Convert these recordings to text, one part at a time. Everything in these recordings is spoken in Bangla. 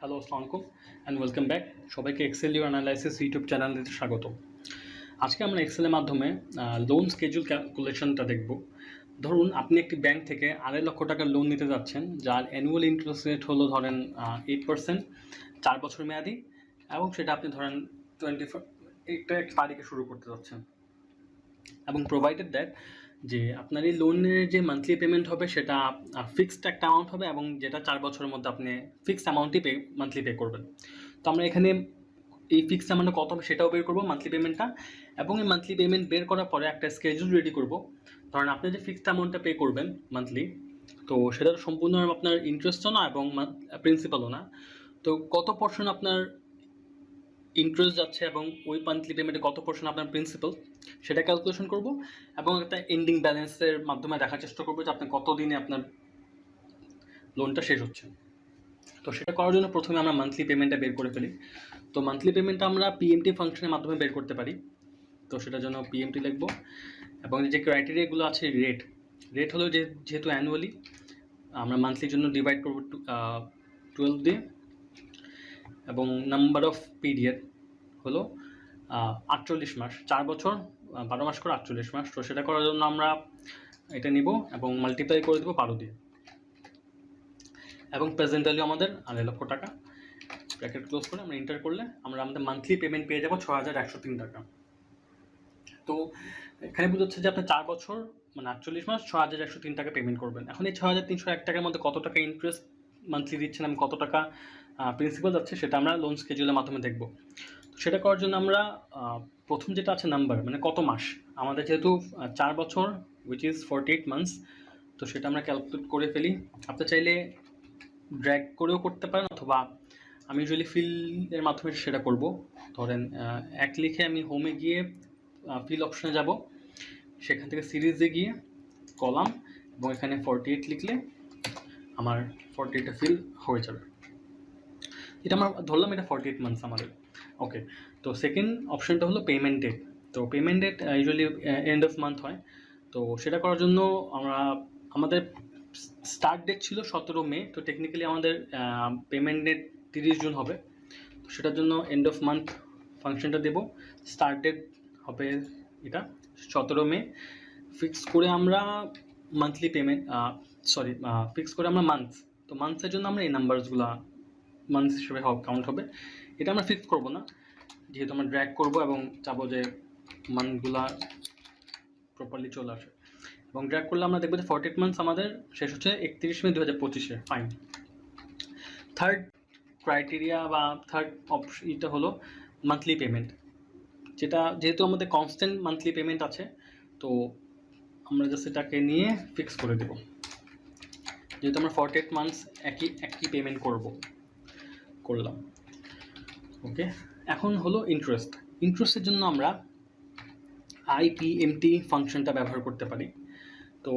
হ্যালো আসসালামু আলাইকুম অ্যান্ড ওয়েলকাম ব্যাক। সবাইকে এক্সেল ইউ অ্যানালাইসিস ইউটিউব চ্যানেলটিতে স্বাগত। আজকে আমরা এক্সেলের মাধ্যমে লোন স্কেজুল ক্যালকুলেশনটা দেখব। ধরুন আপনি একটি ব্যাংক থেকে 2.5 লক্ষ টাকার লোন নিতে যাচ্ছেন, যার অ্যানুয়াল ইন্টারেস্ট রেট হলো ধরেন 8%, 4 বছর মেয়াদি, এবং সেটা আপনি ধরেন 24 একটা তারিখে শুরু করতে যাচ্ছেন, এবং প্রোভাইডেড দ্যাট যে আপনার এই লোনের যে মান্থলি পেমেন্ট হবে সেটা ফিক্সড একটা অ্যামাউন্ট হবে, এবং যেটা 4 বছরের মধ্যে আপনি ফিক্সড অ্যামাউন্টই মান্থলি পে করবেন। তো আমরা এখানে এই ফিক্সড অ্যামাউন্ট কত হবে সেটাও বের করবো, মান্থলি পেমেন্টটা, এবং এই মান্থলি পেমেন্ট বের করার পরে একটা স্কেজুল রেডি করব। ধরেন আপনি যে ফিক্সড অ্যামাউন্টটা পে করবেন মান্থলি, তো সেটা সম্পূর্ণ আপনার ইন্টারেস্টও না এবং প্রিন্সিপালও না। তো কত পোর্শন আপনার ইন্টারেস্ট যাচ্ছে এবং ওই মান্থলি পেমেন্টে কত পোর্শন আপনার প্রিন্সিপাল, সেটা ক্যালকুলেশন করব, এবং একটা এন্ডিং ব্যালেন্সের মাধ্যমে দেখার চেষ্টা করবো যে আপনি কত দিনে আপনার লোনটা শেষ হচ্ছে। তো সেটা করার জন্য প্রথমে আমরা মান্থলি পেমেন্টটা বের করে ফেলি। তো মান্থলি পেমেন্টটা আমরা পিএমটি ফাংশনের মাধ্যমে বের করতে পারি। তো সেটার জন্য পিএমটি লিখবো, এবং যে ক্রাইটেরিয়াগুলো আছে রেট হলো যেহেতু অ্যানুয়ালি, আমরা মান্থলির জন্য ডিভাইড করবো 12 দিয়ে, এবং নাম্বার অফ পিরিয়ড হলো 48 মাস, 4 বছর 12 মাস করে 48 মাস। তো সেটা করার জন্য আমরা এটা নিব এবং মাল্টিপ্লাই করে দেবো 12 দিয়ে, এবং প্রেজেন্ট ভ্যালু আমাদের 2.5 লক্ষ টাকা। ব্র্যাকেট ক্লোজ করে আমরা এন্টার করলে আমরা আমাদের মান্থলি পেমেন্ট পেয়ে যাবো 6,103 টাকা। তো এখানে বোঝাচ্ছে যে আপনি 4 বছর মানে 48 মাস 6,103 টাকা পেমেন্ট করবেন। এখন এই 6,301 টাকার মধ্যে কত টাকা ইন্টারেস্ট মান্থলি দিচ্ছেন এবং কত টাকা প্রিন্সিপাল যাচ্ছে সেটা আমরা লোন স্কেজুলের মাধ্যমে দেখব। তো সেটা করার জন্য আমরা প্রথম যেটা আছে নাম্বার, মানে কত মাস আমাদের, যেহেতু 4 বছর উইচ ইজ 48 মান্থস, তো সেটা আমরা ক্যালকুলেট করে ফেলি। আপনি চাইলে ড্র্যাগ করেও করতে পারেন, অথবা আমি ইউজুয়ালি ফিলের মাধ্যমে সেটা করব। ধরেন এক লিখে আমি হোমে গিয়ে ফিল অপশনে যাব, সেখান থেকে সিরিজে গিয়ে কলাম, এবং এখানে 48 লিখলে আমার 48টা ফিল হয়ে যাবে। এটা আমরা ধরলাম এটা 48 মান্থস আমাদের। ওকে, তো সেকেন্ড অপশনটা হলো পেমেন্ট ডেট। তো payment date usually end of month হয়। তো সেটা করার জন্য আমাদের স্টার্ট ডেট ছিল 17 মে, তো টেকনিক্যালি আমাদের পেমেন্ট ডেট 30 জুন হবে। তো সেটার জন্য এন্ড অফ মান্থ ফাংশনটা দেব, স্টার্ট ডেট হবে এটা 17 মে, ফিক্স করে আমরা মান্থলি পেমেন্ট ফিক্স করে আমরা মান্থস। তো মান্থসের জন্য আমরা এই নাম্বারসগুলো মান্থস হিসেবে কাউন্ট হবে। এটা আমরা ফিক্স করব না, যেহেতু আমরা ড্র্যাগ করব এবং চাবো যে মান্থগুলা প্রপারলি চলে আসে, এবং ড্র্যাগ করলে আমরা দেখবো যে 48 মান্থস আমাদের শেষ হচ্ছে 31 মে 2025-এ। ফাইন। থার্ড ক্রাইটেরিয়া বা থার্ড অপশন এটা হলো মান্থলি পেমেন্ট, যেহেতু আমাদের কনস্ট্যান্ট মান্থলি পেমেন্ট আছে, তো আমরা জাস্ট এটাকে নিয়ে ফিক্স করে দেব, যেহেতু আমরা 48 মান্থস একই পেমেন্ট করলাম। ওকে, এখন হলো ইন্টারেস্টের জন্য আমরা আইপিএমটি ফাংশনটা ব্যবহার করতে পারি। তো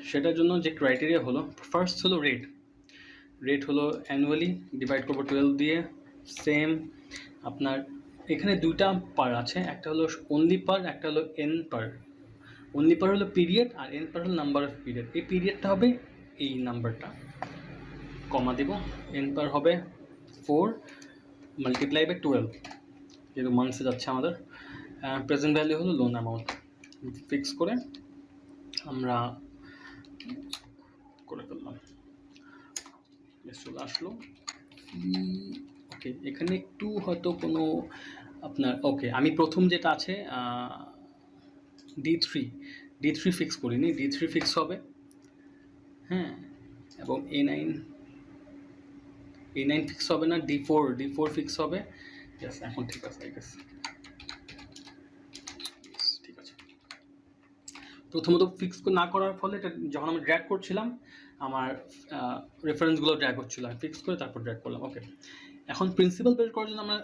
সেটার জন্য যে ক্রাইটেরিয়া হলো, ফার্স্ট হলো রেট হলো অ্যানুয়ালি, ডিভাইড করবো 12 দিয়ে। সেম আপনার এখানে দুইটা পার আছে, একটা হলো অনলি পার, একটা হলো এন পার। অনলি পার হলো পিরিয়ড, আর এন পার হলো নাম্বার অফ পিরিয়ড। এই পিরিয়ডটা হবে এই নাম্বারটা, কমা দিব, এন পার হবে 4 মাল্টিপ্লাই বাই 12, যেহেতু মান্থসে যাচ্ছে আমাদের। প্রেজেন্ট ভ্যালু হলো লোন অ্যামাউন্ট, ফিক্স করে আমরা করে ফেললাম, চলে আসলো। ওকে, এখানে একটু হয়তো কোনো আপনার আমি প্রথম যেটা আছে D3 ফিক্স করিনি, D3 ফিক্স হবে, হ্যাঁ, এবং A9 ফিক্স হবে না, D4 ফিক্স হবে। এখন ঠিক আছে, ঠিক আছে। প্রথমত ফিক্স না করার ফলে এটা যখন আমি ড্র্যাগ করছিলাম আমার রেফারেন্সগুলো ড্র্যাগ হচ্ছিল, আমি ফিক্স করে তারপর ড্র্যাগ করলাম। ওকে, এখন প্রিন্সিপাল বের করার জন্য আমরা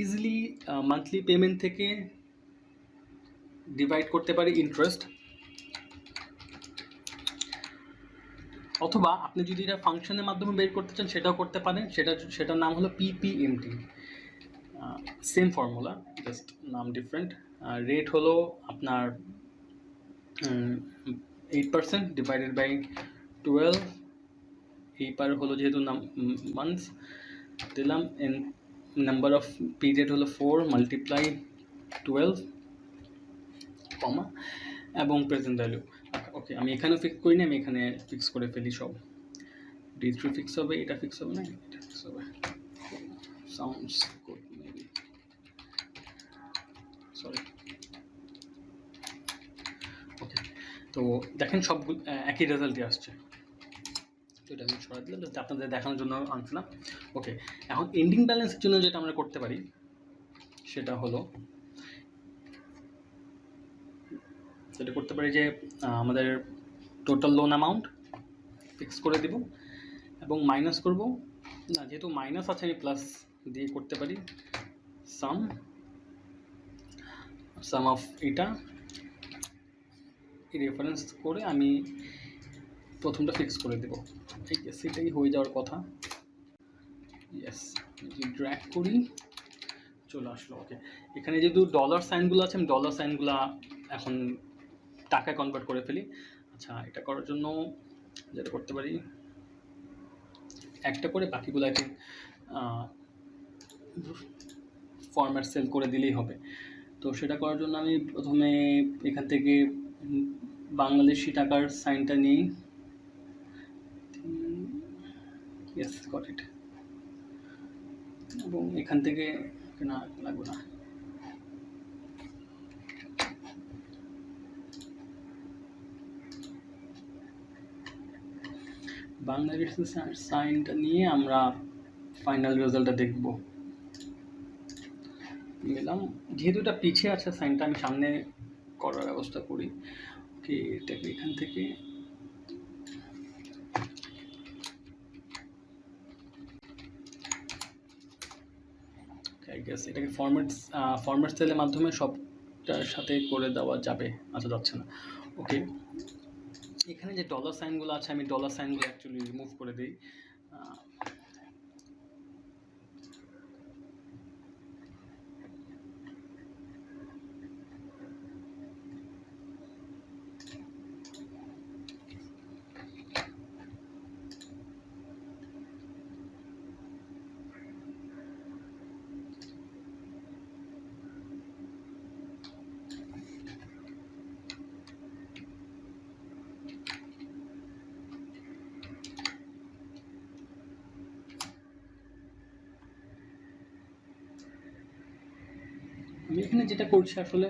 ইজিলি মান্থলি পেমেন্ট থেকে ডিভাইড করতে পারি ইন্টারেস্ট, অথবা আপনি যদি এটা ফাংশনের মাধ্যমে বের করতে চান সেটাও করতে পারেন। সেটার নাম হলো পিপিএমটি, সেম ফর্মুলা, জাস্ট নাম ডিফারেন্ট। রেট হলো আপনার 8% ডিভাইডেড বাই 12, এইবার হলো যেহেতু মান্থস দিলাম, এন নাম্বার অফ পিরিয়ড হলো 4 মাল্টিপ্লাই 12 কমা এবং প্রেজেন্ট ভ্যালু। ওকে, আমি এখানেও ফিক্স করি না, আমি এখানে ফিক্স করে ফেলি সব। D3 ফিক্স হবে, এটা ফিক্স হবে না, এটা ফিক্স হবে। Sounds good maybe, sorry. Okay, তো দেখেন সবগুলো একই রেজাল্টই আসছে। তো এটা আমি সরাই দিলাম, জাস্ট আপনাদের দেখানোর জন্য আনছিলাম। ওকে, এখন এন্ডিং ব্যালেন্সের জন্য যেটা আমরা করতে পারি সেটা হলো, যেটা করতে পারি যে আমাদের টোটাল লোন অ্যামাউন্ট ফিক্স করে দেব এবং মাইনাস করব না, যেহেতু মাইনাস আছে আমি প্লাস দিয়ে করতে পারি। সাম অফ এটা রেফারেন্স করে আমি প্রথমটা ফিক্স করে দেব। ঠিক আছে, সেটাই হয়ে যাওয়ার কথা। ইয়েস, যদি ড্র্যাগ করি চলে আসলো। ওকে, এখানে যেহেতু ডলার সাইনগুলো আছে, আমি ডলার সাইনগুলো এখন টাকায় কনভার্ট করে ফেলি। আচ্ছা, এটা করার জন্য যেটা করতে পারি, একটা করে বাকিগুলো আই থিঙ্ক ফরম্যাট সেল করে দিলেই হবে। তো সেটা করার জন্য আমি প্রথমে এখান থেকে বাংলাদেশি টাকার সাইনটা নিই। Yes, got it. এবং এখান থেকে না লাগবে না, বাংলাদেশের সাইনটা নিয়ে আমরা ফাইনাল রেজাল্টটা দেখব। নিলাম, যেহেতু এটা পিছিয়ে আছে সাইনটা, আমি সামনে করার ব্যবস্থা করি। ওকে, এটাকে এখান থেকে এটাকে ফরম্যাট সেলের মাধ্যমে সবটার সাথে করে দেওয়া যাবে। আচ্ছা, যাচ্ছে না। ওকে, এখানে যে ডলার সাইনগুলো আছে, আমি ডলার সাইনগুলো অ্যাকচুয়ালি রিমুভ করে দিই। আমি এখানে যেটা করছি আসলে,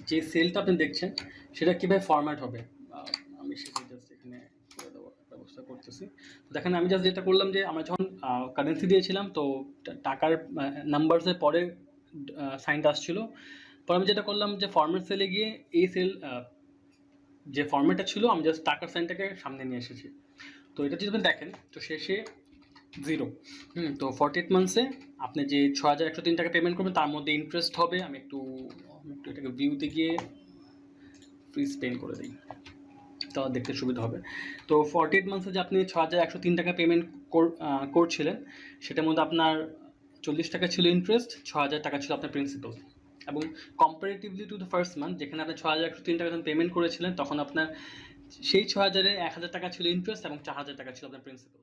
যে সেলটা আপনি দেখছেন সেটা কীভাবে ফরম্যাট হবে আমি সেটা জাস্ট এখানে করে দেওয়ার ব্যবস্থা করতেছি। তো দেখেন, আমি জাস্ট যেটা করলাম যে আমরা যখন কারেন্সি দিয়েছিলাম, তো টাকার নাম্বারসের পরে সাইনটা আসছিল। পরে আমি যেটা করলাম যে ফরম্যাট সেলে গিয়ে এই সেল যে ফরম্যাটটা ছিল, আমি জাস্ট টাকার সাইনটাকে সামনে নিয়ে এসেছি। তো এটা যদি দেখেন, তো শেষে 0। তো 48 মান্থসে আপনি যে 6,103 টাকা পেমেন্ট করবেন, তার মধ্যে ইন্টারেস্ট হবে। আমি একটু এটাকে ভিউতে গিয়ে ফ্রি স্পেন্ড করে দিই, তাও দেখতে সুবিধা হবে। তো 48 মান্থসে যে আপনি 6,103 টাকা পেমেন্ট করছিলেন, সেটার মধ্যে আপনার 40 টাকা ছিল ইন্টারেস্ট, 6,000 টাকা ছিল আপনার প্রিন্সিপাল। এবং comparatively to the first month, যেখানে আপনি 6,103 টাকা যখন পেমেন্ট করেছিলেন, তখন আপনার সেই 6,000-এ 1,000 টাকা ছিল ইন্টারেস্ট এবং 4,000 টাকা ছিল আপনার প্রিন্সিপাল।